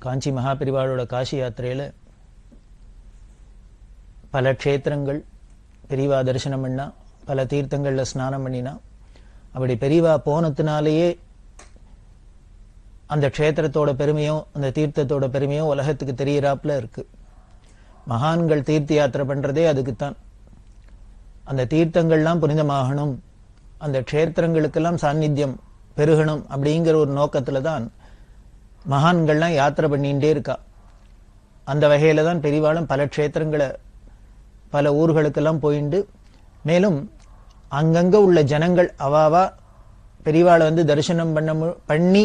காஞ்சி மகாபெரிவாளோட காசி யாத்திரையில பல க்ஷேத்திரங்கள் பெரியவா தரிசனம் பண்ணா, பல தீர்த்தங்கள்ல ஸ்நானம் பண்ணினா. அப்படி பெரியவா போனதுனாலேயே அந்த க்ஷேத்திரத்தோட பெருமையும் அந்த தீர்த்தத்தோட பெருமையும் உலகத்துக்கு தெரியறாப்புல இருக்கு. மகான்கள் தீர்த்த யாத்திரை பண்றதே அதுக்குத்தான். அந்த தீர்த்தங்கள்லாம் புனிதமாகணும், அந்த க்ஷேத்திரங்களுக்கெல்லாம் சாநித்தியம் பெருகணும் அப்படிங்கிற ஒரு நோக்கத்துல தான் மகான்கள்லாம் யாத்திரை பண்ணிகிட்டே இருக்கா. அந்த வகையில தான் பெரியவாளும் பல க்ஷேத்திரங்களை பல ஊர்களுக்கெல்லாம் போயிண்டு, மேலும் அங்கங்க உள்ள ஜனங்கள் அவாவா பெரியவாளை வந்து தரிசனம் பண்ணி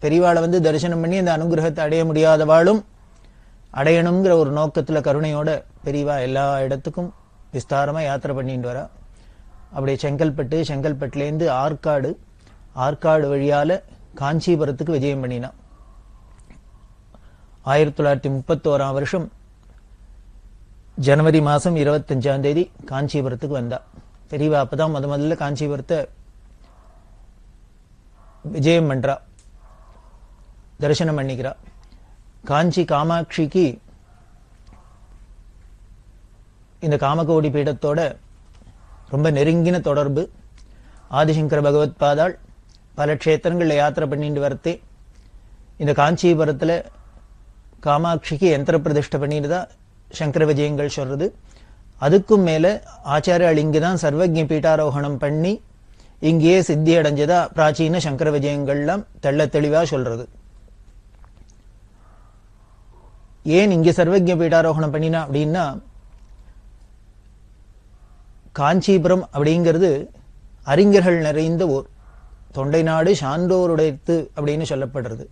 பெரியவாளை வந்து தரிசனம் பண்ணி அந்த அனுகிரகத்தை அடைய முடியாதவாளும் அடையணுங்கிற ஒரு நோக்கத்துல கருணையோட பெரியவா எல்லா இடத்துக்கும் விஸ்தாரமா யாத்திரை பண்ணிட்டு வரா. அப்படியே செங்கல்பட்டுலேருந்து ஆற்காடு வழியால காஞ்சிபுரத்துக்கு விஜயம் பண்ணினா. 1931 வருஷம் ஜனவரி மாசம் 25ஆம் தேதி காஞ்சிபுரத்துக்கு வந்தா. பெரியவா அப்பதான் முதல்ல காஞ்சிபுரத்தை விஜயம் பண்றா, தரிசனம் பண்ணிக்கிறா. காஞ்சி காமாட்சிக்கு இந்த காமகோடி பீடத்தோட ரொம்ப நெருங்கின தொடர்பு. ஆதிசங்கர பகவத் பாதாள் பல க்ஷேத்திரங்கள்ல யாத்திரை பண்ணிட்டு வரத்தே இந்த காஞ்சிபுரத்துல காமாட்சிக்கு யந்திர பிரதிஷ்டை பண்ணிட்டுதான் சங்கர விஜயங்கள் சொல்றது. அதுக்கும் மேல ஆச்சாரியால் இங்குதான் சர்வஜ்ஞ பீட்டாரோகணம் பண்ணி இங்கேயே சித்தி அடைஞ்சதா பிராச்சீன சங்கர விஜயங்கள்லாம் தெள்ள தெளிவா சொல்றது. ஏன் இங்க சர்வஜ்ஞ பீட்டாரோகணம் பண்ணினா அப்படின்னா, காஞ்சிபுரம் அப்படிங்கிறது அறிஞர்கள் நிறைந்த ஊர். தொண்டை நாடு சான்றோருடையது அப்படின்னு சொல்லப்படுறது.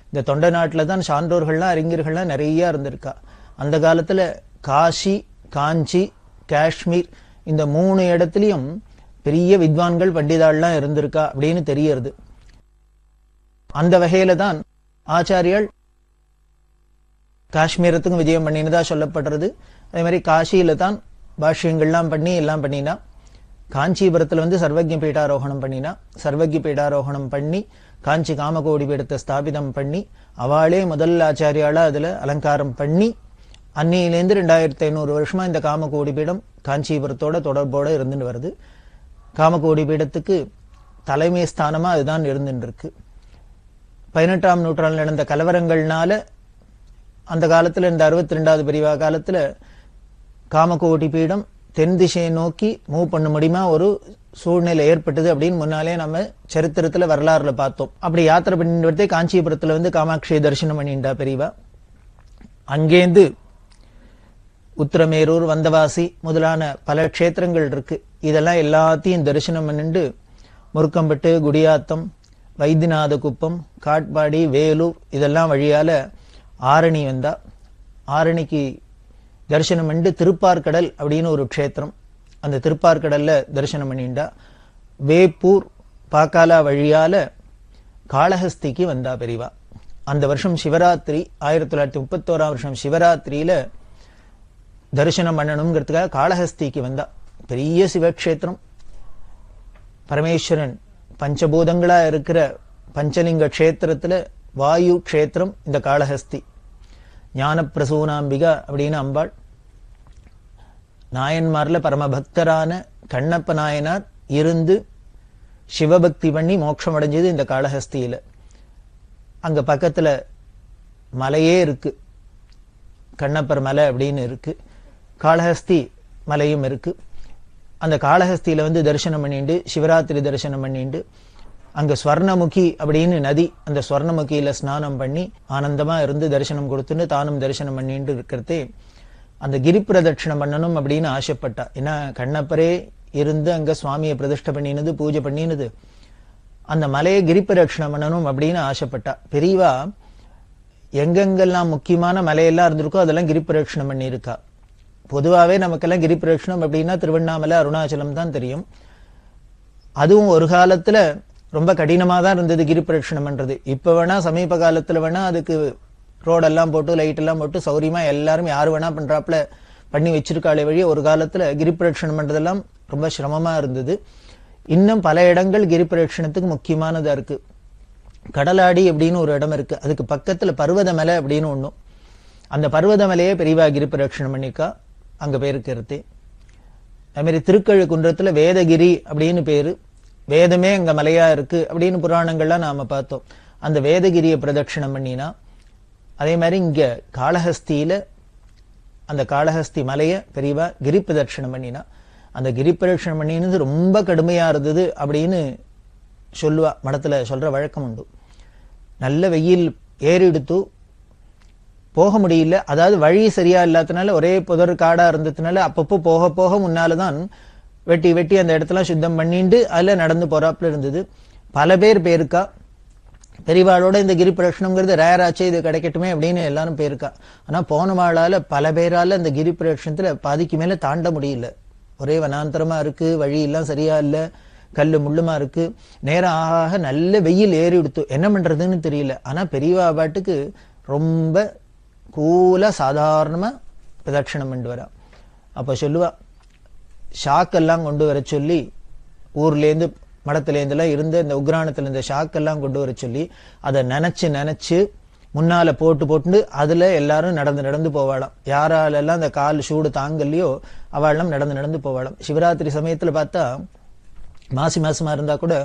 இந்த தொண்டை நாட்டில தான் சான்றோர்கள்லாம் அறிஞர்கள்லாம் நிறைய இருந்திருக்கா. அந்த காலத்துல காசி, காஞ்சி, காஷ்மீர் இந்த 3 இடத்துலயும் பெரிய வித்வான்கள் பண்டிதாள்லாம் இருந்திருக்கா அப்படின்னு தெரியறது. அந்த வகையில தான் ஆச்சாரியால் காஷ்மீரத்துக்கும் விஜயம் பண்ணினதா சொல்லப்படுறது. அதே மாதிரி காசியில தான் பாஷ்யங்கள்லாம் பண்ணி எல்லாம் பண்ணினா. காஞ்சிபுரத்துல வந்து சர்வஜ்ஞ பீட்டாரோகணம் பண்ணினா. சர்வஜ்ஞ பீட்டாரோகணம் பண்ணி காஞ்சி காமகோடி பீடத்தை ஸ்தாபிதம் பண்ணி அவளே முதல் ஆச்சாரியாளா அதுல அலங்காரம் பண்ணி அன்னையிலேருந்து 2500 வருஷமா இந்த காமகோடி பீடம் காஞ்சிபுரத்தோட தொடர்போட இருந்துட்டு வருது. காமகோடி பீடத்துக்கு தலைமை ஸ்தானமா அதுதான் இருந்துட்டு இருக்கு. 18ஆம் நூற்றாண்டில் நடந்த கலவரங்கள்னால அந்த காலத்துல இந்த 62வது பெரியவா காலத்துல காமகோடி பீடம் தென் திசையை நோக்கி மூவ் பண்ண முடியுமா ஒரு சூழ்நிலை ஏற்பட்டது அப்படின்னு முன்னாலே நம்ம சரித்திரத்துல வரலாறுல பார்த்தோம். அப்படி யாத்திரை பண்ணிட்டு காஞ்சிபுரத்துல வந்து காமாட்சியை தரிசனம் பண்ணிட்டா பெரியவா. அங்கேந்து உத்திரமேரூர், வந்தவாசி முதலான பல க்ஷேத்திரங்கள் இருக்கு. இதெல்லாம் எல்லாத்தையும் தரிசனம் பண்ணிட்டு முருக்கம்பட்டு, குடியாத்தம், வைத்தியநாத குப்பம், காட்பாடி, வேலூர் இதெல்லாம் வழியால ஆரணி வந்தா. ஆரணிக்கு தரிசனம் பண்ணிட்டு திருப்பார்கடல் அப்படின்னு ஒரு க்ஷேத்திரம், அந்த திருப்பார்கடல்ல தரிசனம் பண்ணிண்டா. வேப்பூர், பாக்காலா வழியால காளஹஸ்திக்கு வந்தா பெரியவா. அந்த வருஷம் சிவராத்திரி 1931 வருஷம் சிவராத்திரியில தரிசனம் பண்ணணுங்கிறதுக்காக காளஹஸ்திக்கு வந்தா. பெரிய சிவக்ஷேத்திரம், பரமேஸ்வரன் பஞ்சபூதங்களா இருக்கிற பஞ்சலிங்க க்ஷேத்திரத்துல வாயு க்ஷேத்திரம் இந்த காளஹஸ்தி. ஞான பிரசூனாம்பிகா அப்படின்னு அம்பாள், நாயன்மார்ல பரமபக்தரான கண்ணப்ப நாயனார் இருந்து சிவபக்தி பண்ணி மோட்சம் அடைஞ்சது இந்த காளஹஸ்தியில. அங்க பக்கத்துல மலையே இருக்கு, கண்ணப்பர் மலை அப்படின்னு இருக்கு, காளஹஸ்தி மலையும் இருக்கு. அந்த காளஹஸ்தியில வந்து தரிசனம் பண்ணிட்டு சிவராத்திரி தரிசனம் பண்ணிட்டு அங்க ஸ்வர்ணமுகி அப்படின்னு நதி, அந்த ஸ்வர்ணமுகியில ஸ்நானம் பண்ணி ஆனந்தமா இருந்து தரிசனம் கொடுத்துன்னு தானும் தரிசனம் பண்ணிட்டு இருக்கிறதே அந்த கிரி பிரதட்சணம் பண்ணணும் அப்படின்னு ஆசைப்பட்டா. ஏன்னா கண்ணப்பரே இருந்து அங்க சுவாமியை பிரதிஷ்டை பண்ணினது, பூஜை பண்ணினது, அந்த மலையை கிரி பிரதட்சணம் பண்ணணும் அப்படின்னு ஆசைப்பட்டா. பெரியவா எங்கெங்கெல்லாம் முக்கியமான மலையெல்லாம் இருந்திருக்கோ அதெல்லாம் கிரி பிரதட்சணம் பண்ணியிருக்கா. பொதுவாகவே நமக்கெல்லாம் கிரி பிரதட்சணம் அப்படின்னா திருவண்ணாமலை, அருணாச்சலம் தான் தெரியும். அதுவும் ஒரு காலத்துல ரொம்ப கடினமா தான் இருந்தது கிரி பிரதட்சணம் பண்றது. இப்ப வேணா சமீப காலத்துல வேணா அதுக்கு ரோடெல்லாம் போட்டு லைட் எல்லாம் போட்டு சௌரியமா எல்லாரும் யாரு வேணா பண்றாப்புல பண்ணி வச்சிருக்காளே வழி, ஒரு காலத்துல கிரி பிரதட்சணம் பண்றதெல்லாம் ரொம்ப சிரமமா இருந்தது. இன்னும் பல இடங்கள் கிரி பிரதட்சணத்துக்கு முக்கியமானதா இருக்கு. கடலாடி அப்படின்னு ஒரு இடம் இருக்கு, அதுக்கு பக்கத்துல பர்வதமலை அப்படின்னு ஒண்ணும். அந்த பர்வதமலையே பெரியவா கிரி பிரதட்சணம் பண்ணிக்கா, அங்க பேருக்கிறது. அது மாதிரி திருக்கழுக்குன்றத்துல வேதகிரி அப்படின்னு பேரு, வேதமே அங்க மலையா இருக்கு அப்படின்னு புராணங்கள்லாம் நாம பார்த்தோம். அந்த வேதகிரியை பிரதட்சணம் பண்ணினா, அதே மாதிரி இங்க காளஹஸ்தியில அந்த காளஹஸ்தி மலைய பெரியவா கிரி பிரதட்சணம் பண்ணினா, அந்த கிரி பிரதட்சணம் பண்ணினது ரொம்ப கடுமையா இருந்தது அப்படின்னு சொல்லுவா, மடத்துல சொல்ற வழக்கம் உண்டு. நல்ல வெயில் ஏறிடுத்து போக முடியல, அதாவது வழி சரியா இல்லாதனால ஒரே புதர் காடா இருந்ததுனால அப்பப்போ போக போக முன்னாலதான் வெட்டி வெட்டி அந்த இடத்துல சுத்தம் பண்ணிட்டு அதுல நடந்து போறாப்புல இருந்தது. பல பேர் பேருக்கா, பெரியவாளோட இந்த கிரி பிரதட்சணம்ங்கிறது ரேராச்சே, இது கிடைக்கட்டுமே அப்படின்னு எல்லாரும் பேருக்கா. ஆனா போன வாழால பல பேரால இந்த கிரி பிரதட்சணத்துல பாதிக்கு மேல தாண்ட முடியல. ஒரே வனாந்தரமா இருக்கு, வழி எல்லாம் சரியா இல்ல, கல்லு முள்ளுமா இருக்கு. நேரம் ஆக நல்ல வெயில் ஏறி எடுத்து என்ன பண்றதுன்னு தெரியல. ஆனா பெரியவா பாட்டுக்கு ரொம்ப கூலா சாதாரணமா பிரதட்சணம் பண்ணிட்டு வரா. அப்ப சொல்லுவா, ஷாக்கெல்லாம் கொண்டு வர சொல்லி, ஊர்லேருந்து மடத்திலேருந்துலாம் இருந்த இந்த உக்ராணத்துல இந்த ஷாக்கெல்லாம் கொண்டு வர சொல்லி அதை நினைச்சு நினைச்சு முன்னால போட்டு போட்டு அதுல எல்லாரும் நடந்து நடந்து போவாளாம். யாராலெல்லாம் அந்த கால் சூடு தாங்கலையோ அவெல்லாம் நடந்து நடந்து போவாளாம். சிவராத்திரி சமயத்துல பார்த்தா மாசி மாசமா இருந்தா கூட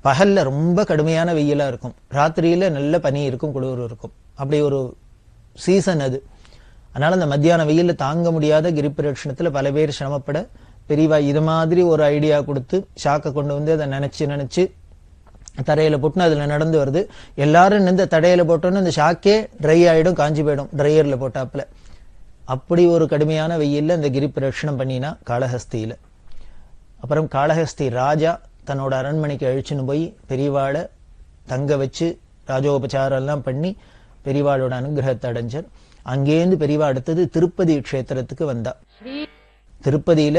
பகல்ல ரொம்ப கடுமையான வெயிலா இருக்கும், ராத்திரியில நல்ல பனி இருக்கும், குளிர் இருக்கும். அப்படி ஒரு சீசன் அது. அதனால அந்த மத்தியான வெயில தாங்க முடியாத கிரி பிரதட்சணத்துல பல பேர் சிரமப்பட பெரியவா இது மாதிரி ஒரு ஐடியா கொடுத்து ஷாக்கை கொண்டு வந்து அதை நினைச்சு நினைச்சு தரையில போட்டுன்னு அதுல நடந்து வருது. எல்லாரும் இந்த தடையில போட்டோன்னு இந்த ஷாக்கே ட்ரை ஆயிடும், காஞ்சி போயிடும் ட்ரையர்ல போட்டாப்புல. அப்படி ஒரு கடுமையான வெயில்ல இந்த கிரி பிரதட்சணம் பண்ணினா காளஹஸ்தியில. அப்புறம் காளஹஸ்தி ராஜா தன்னோட அரண்மனைக்கு அழிச்சுன்னு போய் பெரியவாளை தங்க வச்சு ராஜோபச்சாரம் எல்லாம் பண்ணி பெரியவாளோட அனுகிரகத்தை அடைஞ்சார். அங்கேருந்து பெரியவா அடுத்தது திருப்பதி க்ஷேத்திரத்துக்கு வந்தா. திருப்பதியில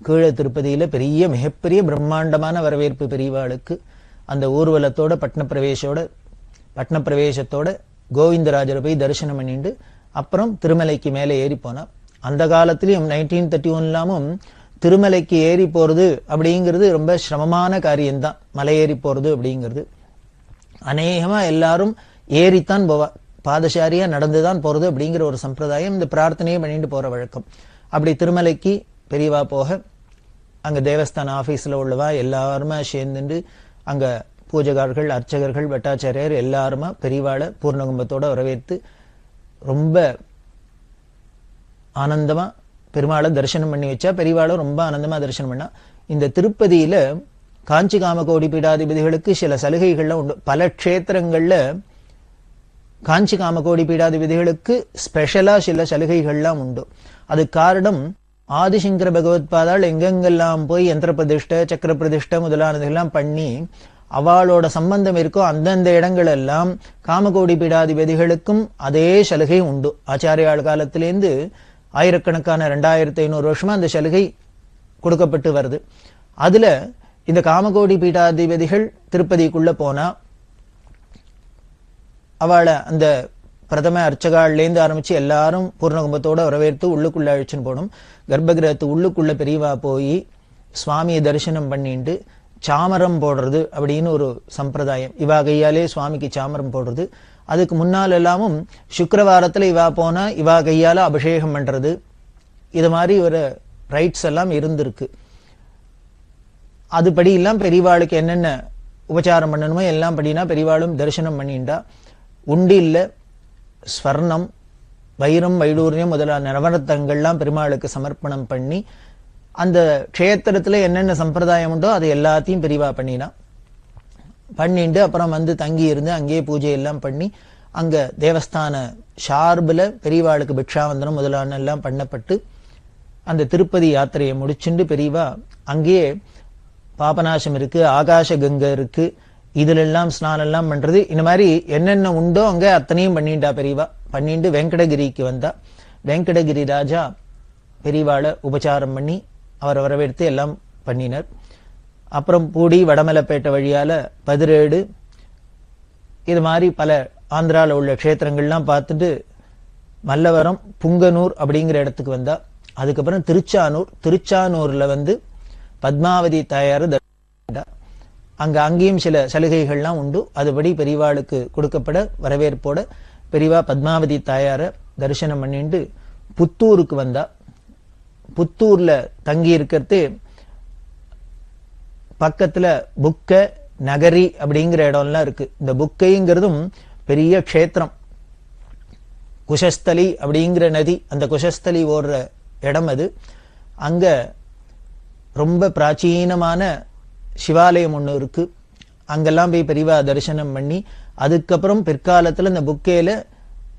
கீழே திருப்பதியில பெரிய மிகப்பெரிய பிரம்மாண்டமான வரவேற்பு பெரியவாளுக்கு. அந்த ஊர்வலத்தோட பட்ன பிரவேசத்தோட கோவிந்தராஜரை போய் தரிசனம் பண்ணிட்டு அப்புறம் திருமலைக்கு மேலே ஏறி போனா. அந்த காலத்திலயும் 1931 திருமலைக்கு ஏறி போறது அப்படிங்கிறது ரொம்ப சிரமமான காரியம்தான். மலை ஏறி போறது அப்படிங்கிறது அநேகமா எல்லாரும் ஏறித்தான் போவா, பாதசாரியா நடந்துதான் போறது அப்படிங்கிற ஒரு சம்பிரதாயம், இந்த பிரார்த்தனையை பண்ணிட்டு போற வழக்கம். அப்படி திருமலைக்கு பெரியவா போக அங்க தேவஸ்தான ஆபீஸ்ல உள்ளவா எல்லாருமா சேர்ந்துட்டு அங்க பூஜைகாரர்கள், அர்ச்சகர்கள், பட்டாச்சாரியர் எல்லாருமா பெரியவாளை பூர்ணகும்பத்தோட வரவேற்று ரொம்ப ஆனந்தமா பெருமாளை தரிசனம் பண்ணி வச்சா. பெரியவாளும் ரொம்ப ஆனந்தமா தரிசனம் பண்ணா. இந்த திருப்பதியில காஞ்சி காமகோடி பீடாதிபதிகளுக்கு சில சலுகைகள்லாம் உண்டு. பல க்ஷேத்திரங்கள்ல காஞ்சி காமகோடி பீடாதிபதிகளுக்கு ஸ்பெஷலா சில சலுகைகள்லாம் உண்டு. அது காரணம் ஆதிசங்கர பகவத்பாதால் எங்கெங்கெல்லாம் போய் யந்திர பிரதிஷ்டை, சக்கர பிரதிஷ்டை முதலானதெல்லாம் பண்ணி அவளோட சம்பந்தம் இருக்கோ அந்தந்த இடங்கள் எல்லாம் காமகோடி பீடாதிபதிகளுக்கும் அதே சலுகை உண்டு. ஆச்சாரியாள் காலத்திலேருந்து ஆயிரக்கணக்கான 2500 வருஷமா அந்த சலுகை கொடுக்கப்பட்டு வருது. அதுல இந்த காமகோடி பீடாதிபதிகள் திருப்பதிக்குள்ள போனா அவளை அந்த பிரதம அர்ச்சகாள்லேருந்து ஆரம்பிச்சு எல்லாரும் பூர்ணகும்பத்தோட வரவேற்று உள்ளுக்குள்ள அழிச்சுன்னு போகணும். கர்ப்பகிரகத்து உள்ளுக்குள்ள பெரியவா போய் சுவாமியை தரிசனம் பண்ணிட்டு சாமரம் போடுறது அப்படின்னு ஒரு சம்பிரதாயம். இவா கையாலே சுவாமிக்கு சாமரம் போடுறது. அதுக்கு முன்னால் எல்லாமும் சுக்கிரவாரத்துல இவா போனா இவா கையால அபிஷேகம் பண்றது, இது மாதிரி ஒரு ரைட்ஸ் எல்லாம் இருந்திருக்கு. அதுபடி எல்லாம் பெரியவாளுக்கு என்னென்ன உபச்சாரம் பண்ணணுமோ எல்லாம் படினா பெரியவாளும் தரிசனம் பண்ணிண்டா. உண்டில்ல ஸ்வர்ணம், வைரம், வைடூரியம் முதலான நவரத்தங்கள்லாம் பெருமாளுக்கு சமர்ப்பணம் பண்ணி அந்த க்ஷேத்திரத்துல என்னென்ன சம்பிரதாயம் உண்டோ அது எல்லாத்தையும் பெரியவா பண்ணிட்டு அப்புறம் வந்து தங்கி இருந்து அங்கேயே பூஜை எல்லாம் பண்ணி அங்க தேவஸ்தான ஷார்புல பெரியவாளுக்கு பிக்ஷாவந்தனம் முதலான எல்லாம் பண்ணப்பட்டு அந்த திருப்பதி யாத்திரையை முடிச்சுண்டு பெரியவா அங்கேயே பாபநாசம் இருக்கு, ஆகாச கங்கை இருக்கு, இதுல எல்லாம் ஸ்நானம் எல்லாம் பண்றது, இந்த மாதிரி என்னென்ன உண்டோ அங்க அத்தனையும் பண்ணிட்டா பெரியவா. பண்ணிட்டு வெங்கடகிரிக்கு வந்தா. வெங்கடகிரி ராஜா பெரியவாளை உபச்சாரம் பண்ணி அவரை வரவேற்று எல்லாம் பண்ணினர். அப்புறம் பூடி, வடமலைப்பேட்டை வழியால பதிரேடு, இது மாதிரி பல ஆந்திரால உள்ள க்ஷேத்திரங்கள்லாம் பார்த்துட்டு மல்லவரம், புங்கனூர் அப்படிங்கிற இடத்துக்கு வந்தா. அதுக்கப்புறம் திருச்சானூர்ல வந்து பத்மாவதி தாயார். அங்கேயும் சில சலுகைகள்லாம் உண்டு. அதுபடி பெரியவாளுக்கு கொடுக்கப்பட வரவேற்போட பெரியவா பத்மாவதி தாயார தரிசனம் பண்ணிட்டு புத்தூருக்கு வந்தா. புத்தூர்ல தங்கி இருக்கிறது பக்கத்துல புக்க நகரி அப்படிங்கிற இடம்லாம் இருக்கு. இந்த புக்கைங்கிறதும் பெரிய க்ஷேத்திரம். குஷஸ்தலி அப்படிங்கிற நதி, அந்த குஷஸ்தலி ஓடுற இடம் அது. அங்க ரொம்ப பிராச்சீனமான சிவாலயம் ஒண்ணு இருக்கு. அங்கெல்லாம் போய் பெரியவா தரிசனம் பண்ணி அதுக்கப்புறம் பிற்காலத்துல இந்த புக்கேல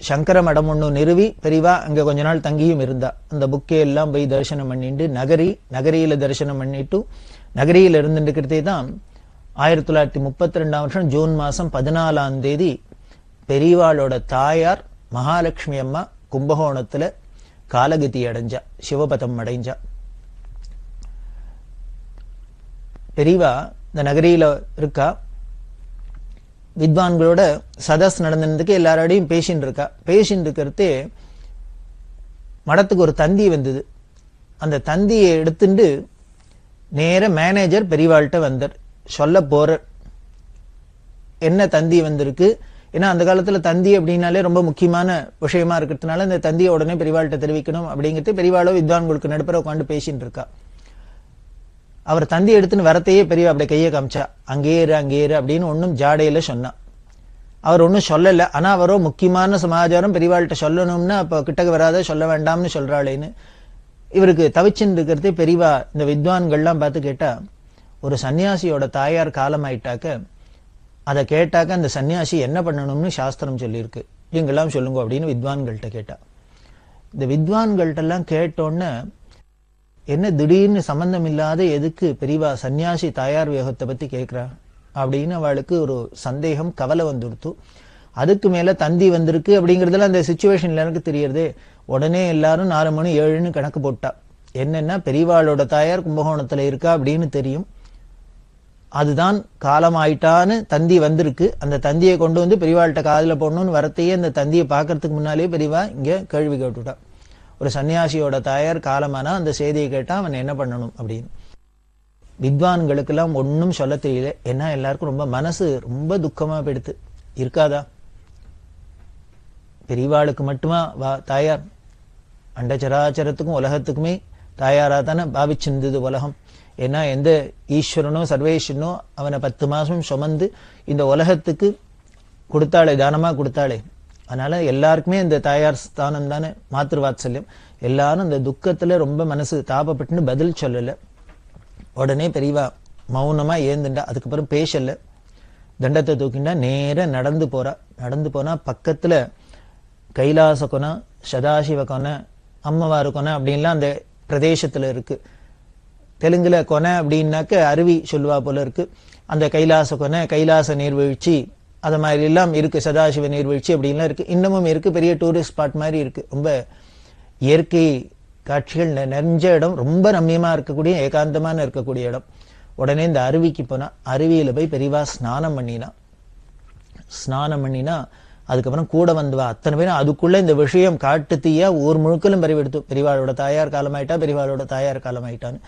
சங்கர மடம் ஒண்ணு நிறுவி பெரியவா அங்க கொஞ்ச நாள் தங்கியும் இருந்தா. அந்த புக்கே எல்லாம் போய் தரிசனம் பண்ணிட்டு நகரியில தரிசனம் பண்ணிட்டு நகரியில இருந்துட்டு தான் 1932 வருஷம் ஜூன் மாசம் 14ஆம் தேதி பெரியவாளோட தாயார் மகாலட்சுமி அம்மா கும்பகோணத்துல காலகதி அடைஞ்சா, சிவபதம் அடைஞ்சா. பெரியவா இந்த நகரியில இருக்கா. வித்வான்களோட சதஸ் நடந்ததுக்கு எல்லாரோடையும் பேசின்னு இருக்கா. பேசின்னு இருக்கிறது மடத்துக்கு ஒரு தந்தி வந்தது. அந்த தந்தியை எடுத்துட்டு நேர மேனேஜர் பெரியவாள்கிட்ட வந்தார். சொல்ல போற என்ன தந்தி வந்திருக்கு. ஏன்னா அந்த காலத்துல தந்தி அப்படின்னாலே ரொம்ப முக்கியமான விஷயமா இருக்கிறதுனால இந்த தந்தியை உடனே பெரியவாள்கிட்ட தெரிவிக்கணும் அப்படிங்கிறது பெரியவாளோ வித்வான்களுக்கு நடுப்புற உட்காந்து பேசின்னு இருக்கா. அவர் தந்தி எடுத்துன்னு வரத்தையே பெரியவா அப்படி கையை காமிச்சா. அங்கே இரு அப்படின்னு ஒன்னும் ஜாடையில சொன்னா. அவர் ஒன்னும் சொல்லல. ஆனா அவரோ முக்கியமான சமாச்சாரம் பெரியவாள்கிட்ட சொல்லணும்னா அப்ப கிட்டக்கு வராத சொல்ல வேண்டாம்னு சொல்றாளேன்னு இவருக்கு தவிச்சுன்னு இருக்கிறது. பெரியவா இந்த வித்வான்கள்லாம் பார்த்து கேட்டா, ஒரு சன்னியாசியோட தாயார் காலம் ஆயிட்டாக்க அதை கேட்டாக்க அந்த சன்னியாசி என்ன பண்ணணும்னு சாஸ்திரம் சொல்லியிருக்கு, இவங்கெல்லாம் சொல்லுங்க அப்படின்னு வித்வான்கள்ட்ட கேட்டா. இந்த வித்வான்கள்ட்ட எல்லாம் கேட்டோன்னு என்ன திடீர்னு சம்பந்தம் இல்லாத எதுக்கு பெரியவா சன்னியாசி தாயார் வியோகத்தை பத்தி கேட்கிறா அப்படின்னு அவளுக்கு ஒரு சந்தேகம், கவலை வந்துடுத்து. அதுக்கு மேல தந்தி வந்திருக்கு அப்படிங்கறதுல அந்த சிச்சுவேஷன்ல எனக்கு தெரியறதே. உடனே எல்லாரும் 4 மணி 7ன்னு கணக்கு போட்டா. என்னன்னா பெரியவாளோட தாயார் கும்பகோணத்துல இருக்கா அப்படின்னு தெரியும். அதுதான் காலம் ஆயிட்டான்னு தந்தி வந்திருக்கு. அந்த தந்தியை கொண்டு வந்து பெரியவாள்கிட்ட காதுல போடணும்னு வரத்தையே அந்த தந்தியை பாக்கிறதுக்கு முன்னாலே பெரியவா இங்க கேள்வி கேட்டுட்டா. ஒரு சன்னியாசியோட தாயார் காலமானா அந்த செய்தியை கேட்டா அவன் என்ன பண்ணணும் அப்படின்னு. வித்வான்களுக்கு எல்லாம் ஒன்னும் சொல்ல தெரியல. ஏன்னா எல்லாருக்கும் ரொம்ப மனசு ரொம்ப துக்கமா போயிடுத்து. இருக்காதா? பெரியவாளுக்கு மட்டுமா தாயார்? அண்டச்சராச்சரத்துக்கும் உலகத்துக்குமே தாயாரா தானே பாவிச்சிருந்தது உலகம். ஏன்னா எந்த ஈஸ்வரனோ சர்வேஸ்வரனோ அவனை 10 மாசம் சுமந்து இந்த உலகத்துக்கு கொடுத்தாளே, தானமா கொடுத்தாளே. அதனால எல்லாருக்குமே இந்த தாயார் ஸ்தானம் தானே மாத்திருவாத்சல்யம். எல்லாரும் இந்த துக்கத்துல ரொம்ப மனசு தாபப்பட்டுன்னு பதில் சொல்லல. உடனே பெரியவா மௌனமா ஏந்துண்டா. அதுக்கப்புறம் பேசல. தண்டத்தை தூக்கிண்டா நேர நடந்து போறா. நடந்து போனா பக்கத்துல கைலாச கொனை, சதாசிவ கொனை, அம்மவாறு கொனை அப்படின்லாம் அந்த பிரதேசத்துல இருக்கு. தெலுங்குல கொனை அப்படின்னாக்க அருவி சொல்லுவா போல இருக்கு. அந்த கைலாச கொனை, கைலாச நீர்வீழ்ச்சி, அது மாதிரி எல்லாம் இருக்கு. சதாசிவ நீர்வீழ்ச்சி அப்படின்லாம் இருக்கு. இன்னமும் இருக்கு. பெரிய டூரிஸ்ட் ஸ்பாட் மாதிரி இருக்கு. ரொம்ப இயற்கை காட்சிகள் நிறைஞ்ச இடம். ரொம்ப ரம்யமா இருக்கக்கூடிய ஏகாந்தமான இருக்கக்கூடிய இடம். உடனே இந்த அருவிக்கு போனா, அருவியில போய் பெரியவா ஸ்நானம் பண்ணினா அதுக்கப்புறம் கூட வந்தவா அத்தனை பேரும் அதுக்குள்ள இந்த விஷயம் காட்டு தீயா ஊர் முழுக்கலும் பரவிடுத்து. பெரியவாளோட தாயார் காலமாயிட்டா, பெரியவாளோட தாயார் காலமாயிட்டான்னு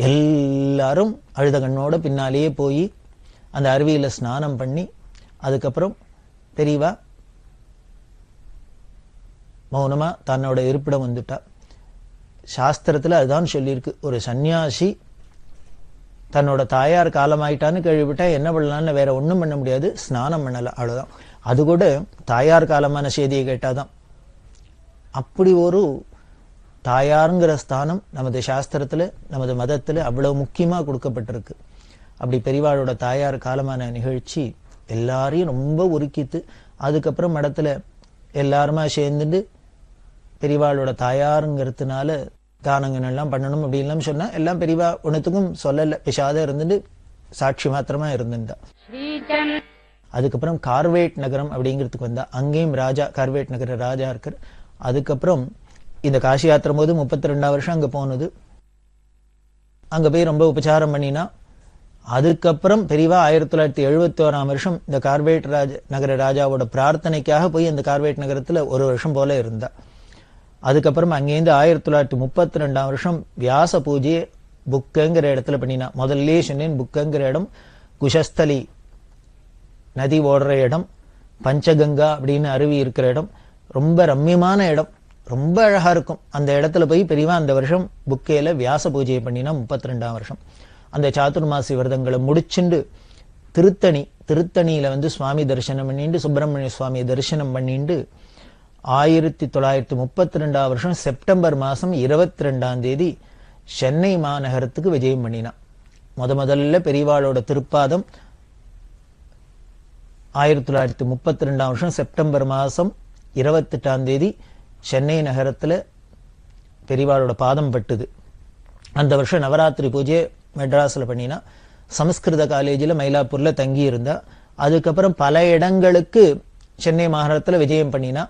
எல்லாரும் அழுத கண்ணோட பின்னாலேயே போய் அந்த அருவியில ஸ்நானம் பண்ணி அதுக்கப்புறம் பெரியவா மௌனமா தன்னோட இருப்பிடம் வந்துட்டா. சாஸ்திரத்துல அதுதான் சொல்லியிருக்கு. ஒரு சன்னியாசி தன்னோட தாயார் காலமாயிட்டான்னு கேள்விப்பட்டா என்ன பண்ணலான்னு வேற ஒண்ணும் பண்ண முடியாது, ஸ்நானம் பண்ணல, அவ்வளவுதான். அது கூட தாயார் காலமான செய்தியை கேட்டாதான். அப்படி ஒரு தாயாருங்கிற ஸ்தானம் நமது சாஸ்திரத்துல நமது மதத்துல அவ்வளவு முக்கியமா கொடுக்கப்பட்டிருக்கு. அப்படி பெரியவாளோட தாயார் காலமான நிகழ்ச்சி எல்லாரையும் ரொம்ப உருக்கித்து அதுக்கப்புறம் மடத்துல எல்லாருமா சேர்ந்துட்டு பெரியவாளோட தாயாருங்கிறதுனால தானங்கள் எல்லாம் பண்ணணும் அப்படின்லாம் சொன்னா எல்லாம் பெரியவா ஒன்னுத்துக்கும் சொல்லல, பிசாத இருந்துட்டு சாட்சி மாத்திரமா இருந்துட்டா. அதுக்கப்புறம் கார்வேட் நகரம் அப்படிங்கிறதுக்கு வந்தா. அங்கேயும் ராஜா, கார்வேட் நகர ராஜா இருக்கார். அதுக்கப்புறம் இந்த காசி யாத்திரை போது 32 வருஷம் அங்க போனது. அங்க போய் ரொம்ப உபச்சாரம் பண்ணினா. அதுக்கப்புறம் பெரியவா 1971 வருஷம் இந்த கார்வேட் நகர ராஜாவோட பிரார்த்தனைக்காக போய் அந்த கார்வேட் நகரத்துல 1 வருஷம் போல இருந்தா. அதுக்கப்புறம் அங்கேருந்து 1932 வருஷம் வியாச பூஜையை புக்கங்கிற இடத்துல பண்ணினா. முதல்ல சொன்னேன் புக்கங்கிற இடம் குஷஸ்தலி நதி ஓடுற இடம், பஞ்சகங்கா அப்படின்னு அருவி இருக்கிற இடம், ரொம்ப ரம்யமான இடம், ரொம்ப அழகா இருக்கும். அந்த இடத்துல போய் பெரியவா அந்த வருஷம் புக்கேல வியாச பூஜையை பண்ணினா 32ஆம் வருஷம். அந்த சாதுர்மாசி விரதங்களை முடிச்சுண்டு திருத்தணியில வந்து சுவாமி தரிசனம் பண்ணிட்டு, சுப்பிரமணிய சுவாமியை தரிசனம் பண்ணிட்டு 1932ஆம் வருஷம் செப்டம்பர் மாசம் 22ஆம் தேதி சென்னை மாநகரத்துக்கு விஜயம் பண்ணினான். முதல்ல பெரியவாளோட திருப்பாதம் 1932ஆம் வருஷம் செப்டம்பர் மாசம் 28ஆம் தேதி சென்னை நகரத்துல பெரியவாளோட பாதம் பட்டுது. அந்த வருஷம் நவராத்திரி பூஜை மெட்ராஸ்ல பண்ணினா, சமஸ்கிருத காலேஜில் மயிலாப்பூர்ல தங்கி இருந்தா. அதுக்கப்புறம் பல இடங்களுக்கு சென்னை மாநகரத்துல விஜயம் பண்ணினா.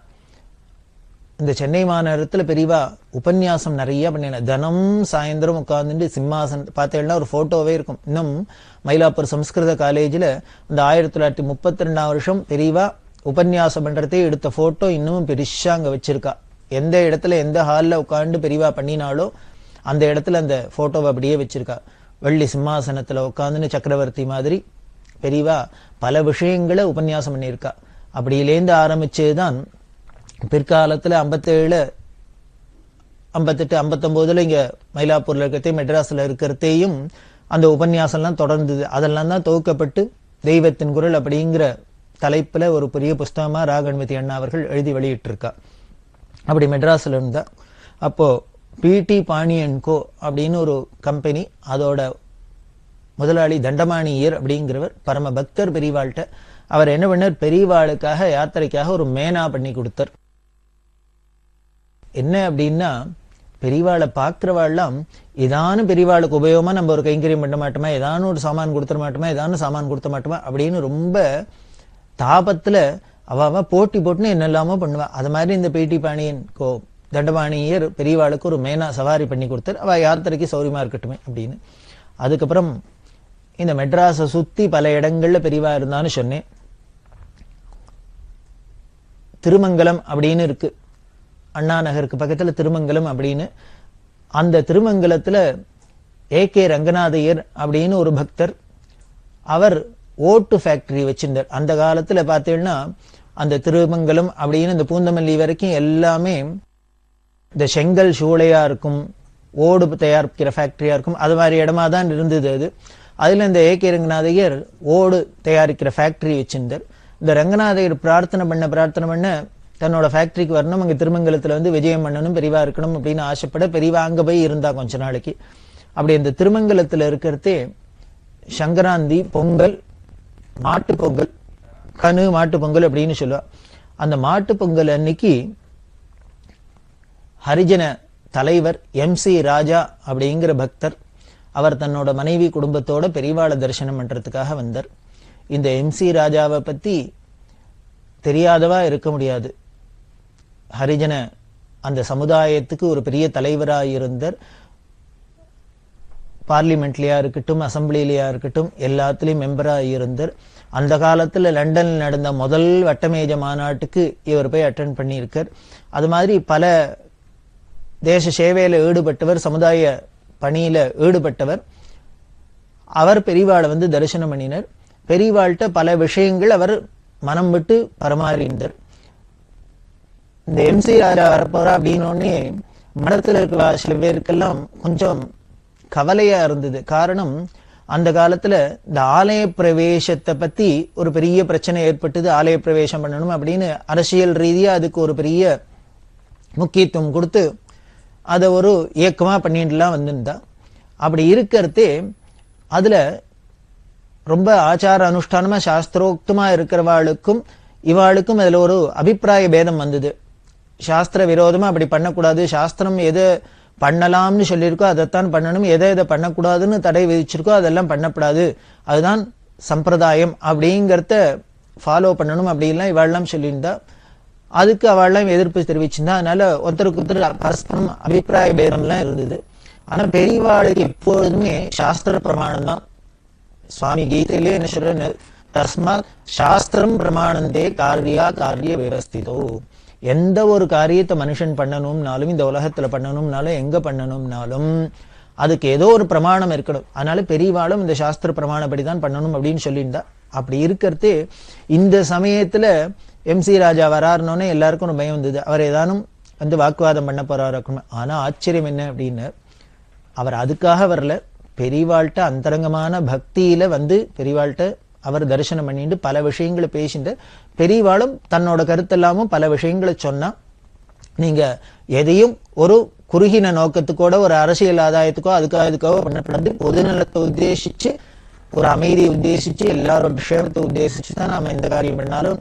இந்த சென்னை மாநகரத்துல பெரியவா உபன்யாசம் நிறைய பண்ணினா. தினம் சாயந்தரம் உட்கார்ந்துட்டு சிம்மாசனம் பார்த்தேன்னா ஒரு போட்டோவே இருக்கும். இன்னும் மயிலாப்பூர் சமஸ்கிருத காலேஜில் இந்த 1932ஆம் வருஷம் பெரியவா உபன்யாசம் பண்றதே எடுத்த போட்டோ இன்னமும் பெருசா அங்க வச்சிருக்கா. எந்த இடத்துல எந்த ஹால்ல உட்கார்ந்து பெரியவா பண்ணினாலோ அந்த இடத்துல அந்த போட்டோவை அப்படியே வச்சிருக்கா. வெள்ளி சிம்மாசனத்துல உட்கார்ந்துன்னு சக்கரவர்த்தி மாதிரி பெரியவா பல விஷயங்களை உபன்யாசம் பண்ணியிருக்கா. அப்படியிலேருந்து ஆரம்பிச்சதுதான் பிற்காலத்துல 57, 58, 59 இங்க மயிலாப்பூர்ல இருக்கிறதே மெட்ராஸ்ல இருக்கிறதையும் அந்த உபன்யாசம்லாம் தொடர்ந்தது. அதெல்லாம் தான் தொகுக்கப்பட்டு தெய்வத்தின் குரல் அப்படிங்கிற தலைப்புல ஒரு பெரிய புஸ்தகமா ராகண்மதி அண்ணா அவர்கள் எழுதி வெளியிட்டிருக்கா. அப்படி மெட்ராஸ்ல இருந்தா. அப்போ பிடி பாணி அண்ட் கோ அப்படின்னு ஒரு கம்பெனி, அதோட முதலாளி தண்டமாணியர் அப்படிங்கிறவர் பரம பக்தர் பெரியவாள்கிட்ட. அவர் என்ன பண்ணார், பெரியவாளுக்காக யாத்திரைக்காக ஒரு மேனா பண்ணி கொடுத்தார். என்ன அப்படின்னா, பெரியவாளை பார்க்கிறவாள்லாம் ஏதானும் பெரியவாளுக்கு உபயோகமா நம்ம ஒரு கைங்கரியம் பண்ண மாட்டோமா, ஏதானும் ஒரு சாமான் கொடுத்துட மாட்டோமா, ஏதானும் சாமான் கொடுத்த மாட்டோமா அப்படின்னு ரொம்ப தாபத்துல அவ போட்டி போட்டுன்னு என்னெல்லாமோ பண்ணுவா. அது மாதிரி இந்த பிடி பாணியன் கோ தண்டபாணியர் பெரியவாளுக்கு ஒரு மேனா சவாரி பண்ணி கொடுத்தார். அவ யாத்திரைக்கு சௌரியமா இருக்கட்டுமே அப்படின்னு. அதுக்கப்புறம் இந்த மெட்ராஸை சுத்தி பல இடங்கள்ல பெரியவா இருந்தான்னு சொன்னேன். திருமங்கலம் அப்படின்னு இருக்கு, அண்ணா நகருக்கு பக்கத்துல திருமங்கலம் அப்படின்னு. அந்த திருமங்கலத்துல ஏகே ரங்கநாதையர் அப்படின்னு ஒரு பக்தர், அவர் ஓட்டு ஃபேக்டரி வச்சிருந்தார். அந்த காலத்துல பார்த்தீங்கன்னா அந்த திருமங்கலம் அப்படின்னு இந்த பூந்தமல்லி வரைக்கும் எல்லாமே இந்த செங்கல் சூளையா இருக்கும், ஓடு தயாரிக்கிற ஃபேக்டரியா இருக்கும், அது மாதிரி இடமா தான் இருந்தது அது. அதுல இந்த ஏகே ரங்கநாதையர் ஓடு தயாரிக்கிற ஃபேக்டரி வச்சிருந்தார். இந்த ரங்கநாதையர் பிரார்த்தனை பண்ண தன்னோட ஃபேக்டரிக்கு வரணும், அங்க திருமங்கலத்துல வந்து விஜயம் பண்ணணும், பெரியவா இருக்கணும் அப்படின்னு ஆசைப்பட பெரியவா அங்க போய் இருந்தா கொஞ்ச நாளைக்கு. அப்படி இந்த திருமங்கலத்துல இருக்கிறதே சங்கராந்தி, பொங்கல், மாட்டு பொங்கல், கனு மாட்டு பொங்கல் அப்படின்னு சொல்லுவா. அந்த மாட்டு பொங்கல் அன்னைக்கு ஹரிஜன தலைவர் MC ராஜா அப்படிங்கிற பக்தர், அவர் தன்னோட மனைவி குடும்பத்தோட பெரியவாளை தரிசனம் பண்றதுக்காக வந்தார். இந்த MC ராஜாவை பத்தி தெரியாதவா இருக்க முடியாது. ஹரிஜன அந்த சமுதாயத்துக்கு ஒரு பெரிய தலைவராக இருந்தார். பார்லிமெண்ட்லயா இருக்கட்டும், அசம்பிளிலயா இருக்கட்டும், எல்லாத்திலையும் மெம்பரா இருந்தார். அந்த காலத்துல லண்டன்ல நடந்த முதல் வட்டமேஜ மாநாட்டுக்கு இவர் போய் அட்டென்ட் பண்ணியிருக்கார். அது மாதிரி பல தேச சேவையில ஈடுபட்டவர், சமுதாய பணியில ஈடுபட்டவர். அவர் பெரியவாளை வந்து தரிசனம் பண்ணினார். பெரியவாள்கிட்ட பல விஷயங்கள் அவர் மனம் விட்டு பரமாறிந்தார். இந்த MC ராஜா வரப்போறா அப்படின்னு மடத்துல இருக்கிற சில பேருக்கெல்லாம் கொஞ்சம் கவலையா இருந்தது. காரணம், அந்த காலத்துல இந்த ஆலய பிரவேசத்தை பத்தி ஒரு பெரிய பிரச்சனை ஏற்பட்டது. ஆலய பிரவேசம் பண்ணணும் அப்படின்னு அரசியல் ரீதியா அதுக்கு ஒரு பெரிய முக்கியத்துவம் கொடுத்து அதை ஒரு இயக்கமா பண்ணிட்டுலாம் வந்திருந்தா. அப்படி இருக்கிறதே அதுல ரொம்ப ஆச்சார அனுஷ்டானமா சாஸ்திரோக்தமா இருக்கிறவாளுக்கும் இவாளுக்கும் அதுல ஒரு அபிப்பிராய பேதம் வந்தது. சாஸ்திர விரோதமா அப்படி பண்ணக்கூடாது, சாஸ்திரம் எது பண்ணலாம்னு சொல்லியிருக்கோ அதைத்தான் பண்ணணும், எதை எதை பண்ணக்கூடாதுன்னு தடை விதிச்சிருக்கோ அதெல்லாம் பண்ணக்கூடாது, அதுதான் சம்பிரதாயம் அப்படிங்கிறத ஃபாலோ பண்ணணும் அப்படின்லாம் இவாள்லாம் சொல்லியிருந்தா. அதுக்கு அவள்லாம் எதிர்ப்பு தெரிவிச்சிருந்தா. அதனால ஒருத்தருக்கு ஒருத்தர் பரஸ்பரம் அபிப்பிராய பேதம்லாம் இருந்தது. ஆனா பெரியவாளுக்கு எப்பொழுதுமே சாஸ்திர பிரமாணம் தான். சுவாமி கீதையிலே என்ன சொல்ற, தஸ்மாத் சாஸ்திரம் பிரமாணந்தே காரியா காரிய விவஸ்திதோ. எந்த ஒரு காரியத்தை மனுஷன் பண்ணணும்னாலும், இந்த உலகத்துல பண்ணணும்னாலும், எங்க பண்ணணும்னாலும் அதுக்கு ஏதோ ஒரு பிரமாணம் இருக்கணும். அதனால பெரியவாளும் இந்த சாஸ்திர பிரமாணப்படி தான் பண்ணணும் அப்படின்னு சொல்லியிருந்தா. அப்படி இருக்கிறது இந்த சமயத்துல MC ராஜா வராருனோடனே எல்லாருக்கும் ஒரு பயம் வந்தது. அவர் ஏதானும் வந்து வாக்குவாதம் பண்ண போறாரு. ஆனா ஆச்சரியம் என்ன அப்படின்னு, அவர் அதுக்காக வரல, பெரியவாள்கிட்ட அந்தரங்கமான பக்தியில வந்து பெரியவாள்கிட்ட அவர் தரிசனம் பண்ணிட்டு பல விஷயங்களை பேசிட்டு, பெரியவாளும் தன்னோட கருத்தெல்லாமும் பல விஷயங்களை சொன்னா, நீங்க எதையும் ஒரு குறுகின நோக்கத்துக்கோட ஒரு அரசியல் ஆதாயத்துக்கோ அதுக்காக பண்ணப்படாது. பொதுநலத்தை உத்தேசிச்சு, ஒரு அமைதியை உத்தேசிச்சு, எல்லாரோட விஷயத்தை உத்தேசிச்சு தான் நாம எந்த காரியம் பண்ணாலும்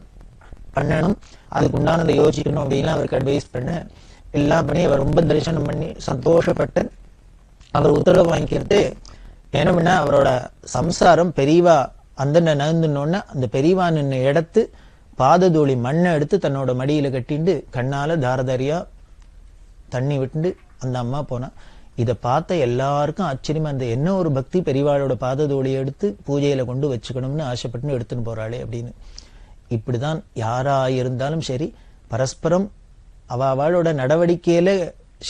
பண்ணணும். அதுக்கு உண்டானதை யோசிக்கணும் அப்படின்னு அவருக்கு அட்வைஸ் பண்ண எல்லாம் பண்ணி அவர் ரொம்ப தரிசனம் பண்ணி சந்தோஷப்பட்டு அவர் உத்தரவு வாங்கிக்கிறது. என்ன பண்ண, அவரோட சம்சாரம் பெரியவா அந்த நகர்ந்துனோன்னா அந்த பெரியவா நின்று எடுத்து பாததூளி மண்ணை எடுத்து தன்னோட மடியில கட்டிண்டு கண்ணால தாரதாரியா தண்ணி விட்டு அந்த அம்மா போனா. இதை பார்த்த எல்லாருக்கும் ஆச்சரியமா, அந்த என்ன ஒரு பக்தி, பெரியவாளோட பாததூளியை எடுத்து பூஜையில கொண்டு வச்சுக்கணும்னு ஆசைப்பட்டு எடுத்துன்னு போறாளே அப்படின்னு. இப்படிதான் யாரா இருந்தாலும் சரி, பரஸ்பரம் அவளோட நடவடிக்கையில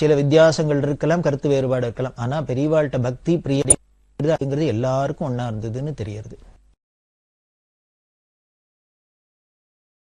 சில வித்தியாசங்கள் இருக்கலாம், கருத்து வேறுபாடு இருக்கலாம். ஆனா பெரியவாள்கிட்ட பக்தி பிரியங்கிறது எல்லாருக்கும் ஒன்னா இருந்ததுன்னு தெரியறது.